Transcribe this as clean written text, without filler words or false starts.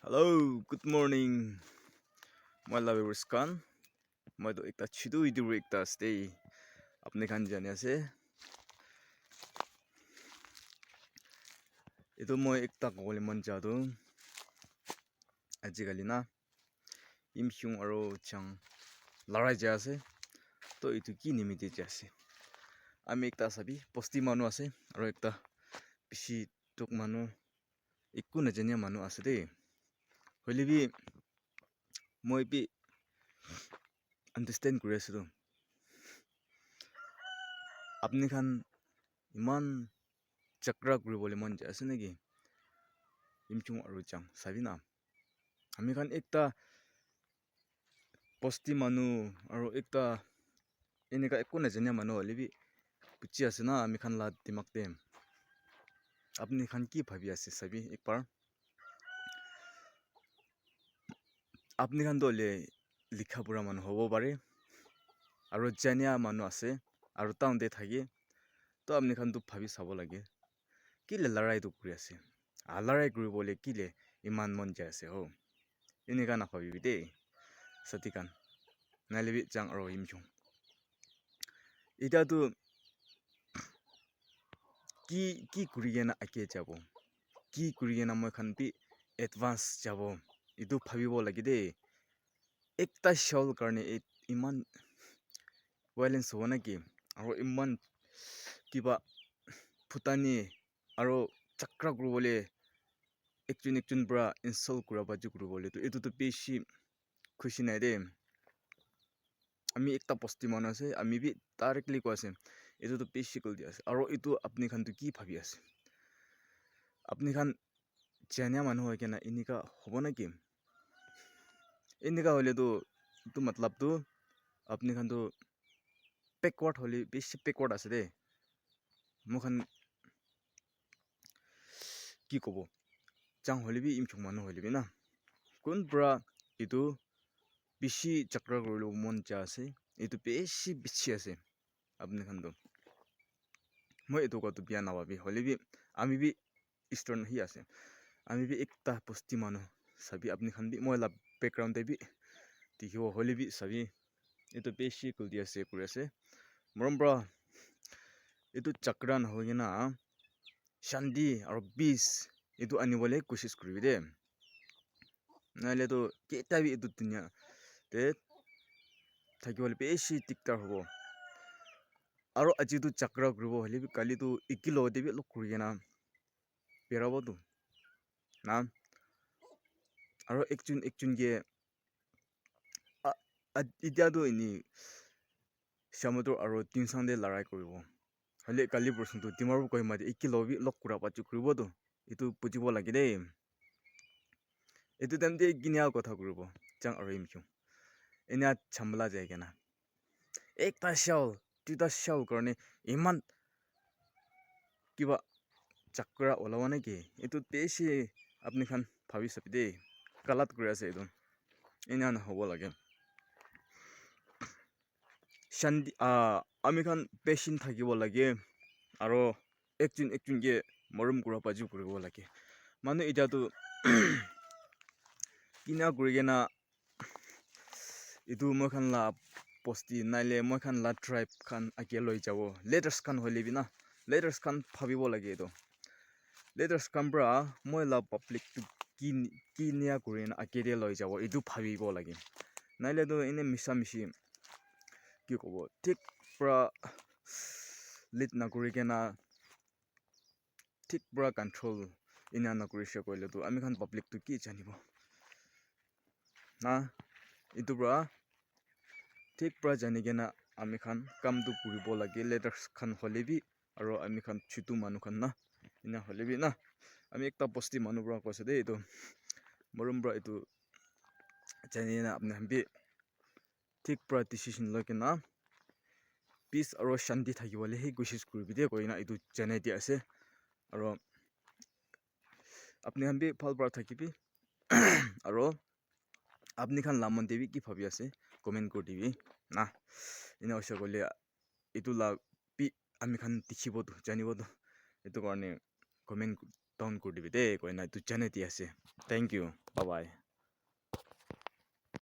Hello, good morning. My love is Khan. मैं तो एक छिदू इधर एक स्टे अपने खान जाने से itu मैं एक कॉल मन चाहता आजिकली ना imhyung aro chang लड़ाई जासे तो itu की निमित्ते जासे আমি একটা সাবি পস্তি মানুহ আছে আৰু একটা পিছি টক মানুহ একো নজনীয়া মানুহ আছে দেই হলিবি মই বি আন্ডাৰষ্টেণ্ড কৰি আছো আপনি খান ইমান চক্ৰা কৰিবলৈ মন যায় আছে নেকি ইমচুং আৰু চাং চাবি না আমি খান একটা পস্তি মানুহ আৰু একটা এনেকা একো নজনীয়া মানুহ হলিবি বুজি আছে না আমি খান লা দিমাগ দে আপনি খান কি ভাবি আছে চাবি একবাৰ আপনি খান দলে লিখা পঢ়া মানুহ হ'ব পাৰে আৰু জানিয়া মানুহ আছে আৰু টাউনতে থাকে তো আপনি খান তো ভাবি চাব লাগে কিলে লড়াইটো কৰি আছে লড়াই কৰিবলৈ কিলে ইমান মন যায় আছে হ এনেকা নাভাবিবি দেই সতিকান নালিবি চাং আৰু ইমচুং এতিয়াতো কি কৰি কেনে আগে যাব কি কৰি কেনে মই খান বি এডভান্স যাব এইটো ভাবিব লাগে দেই একটা চাউল কাৰণে ইমান ভাইলেন্স হ'ব নেকি আৰু ইমান কিবা ফুটানি আৰু চাক্ৰা কৰিবলৈ একজন পৰা ইনষ্টল কৰা বাজু কৰিবলৈ তো এইটোতো বেছি খুশি নাই দেই আমি একটা পস্তি মানুহ আছে আমি বি ডাইৰেক্টলি কৈ আছে এইটোতো বেছি কৰি দি আছে আৰু এইটো আপুনি খানটো কি ভাবি আছে আপনি খান জানিয়া মানুহ হয় কেনে এনেকা হ'ব নেকি এনেকা হ'লেতো এইটো মতলবটো আপনি খানটো বেকৱাৰ্ড হ'লে বেছি বেকৱাৰ্ড আছে দেই মোক খান কি ক'ব চাং হ'লেবি ইমচুং মানুহ হ'লেবি না কোন পৰা এইটো বেছি চাক্ৰা কৰিব মন যা আছে এইটো বেছি বিচি আছে আপনি খানটো মই এইটো কথাটো বিয়া নাভাবি হ'লেবি আমি বি ইষ্টৰ্ণ হি আছে আমি বি একটা পস্তি মানুহ চাবি আপনি খান বি মই লাভ বেকগ্ৰাউণ্ডে বি দেখিব হ'লেবি চাবি এইটো বেছি কৰি আছে মৰম পৰা এইটো চাক্ৰা নহয় কিনা শান্তি আৰু পিছ এইটো আনিবলৈ কোচিছ কৰিবি দেই নহ'লেতো কেইটাবি এইটো দুনিয়া তে থাকিবলৈ বেছি দিগদাৰ হ'ব আৰু আজিতো চাক্ৰা কৰিব হ'লে কালিতো একি লগতে বি লগ কৰি কিনে পেৰাবতো না আৰু একজনকে এতিয়াতো এনেই সমুদ্ৰ আৰু টিংচাংদে লড়াই কৰিব হ'লে কালি বৰষুণটো ডিমাৰো কৈ মাতি একি লবি লগ কৰা পাতি কৰিবতো এইটো বুজিব লাগে দেই এইটো টাইমতে কিনিয়া কথা কৰিব চাং আৰু ইমচুং এনে চাম্বলা যায় কেনা একটা চাউল দুটা চাউল কাৰণে ইমান কিবা চাক্ৰা ওলাব নেকি এইটো বেছি আপনি খান ভাবি চাবি দেই কালাত কৰি আছে এইটো এনে নহ'ব লাগে শান্তি আমি খান পেচেণ্ট থাকিব লাগে আৰু একজনকে মৰম কৰা বাজু কৰিব লাগে মানুহ এতিয়াতো কিনা কৰি কেনা এইটো মই খান লা পস্তি নাইলে মই খান লা ট্ৰাইব খান আগে লৈ যাব লেটাৰ্ছ খান হ'লেবি না লেটাৰ্ছ খান ভাবিব লাগে এইটো লেটাৰ্ছ খান পৰা মই লা পাব্লিকটো কিনিয়া কৰি আগে লৈ যাব এইটো ভাবিব লাগে নাইলেতো এনে মিছা মিছি কি ক'ব ঠিক পৰা লিড নকৰি কেনা ঠিক পৰা কণ্ট্ৰল এনে নকৰিছে কৰিলেতো আমি খান পাব্লিকটো কি জানিব না এইটো পৰা ঠিক পৰা জানি কেনা আমি খান কামটো কৰিব লাগে লেটাৰ্ছ খান হ'লেবি আৰু আমি খান ছুটু মানুহ খান না এনে হ'লেবি না আমি একটা বস্তি মানুহ পৰা কৈছে দেই এইটো মৰম পৰা এইটো জানি না আপুনি বি ঠিক পৰা ডিচিশ্যন লৈ কেনা পিছ আৰু শান্তি থাকিবলৈ সেই কোচিছ কৰিবি দেই কৈ না এইটো জানাই দিয়া আছে আৰু আপনি খান বি ভাল পৰা থাকিবি আৰু আপনি খান লামন দেবি কি ভাবি আছে কমেণ্ট কৰি দিবি না এনে অৱশ্যে ক'লে এইটো লা বি আমি খান দেখিবতো জানিবতো এইটো কাৰণে comment down kuri dibi de koina etu jane di ase. Thank you. Bye bye.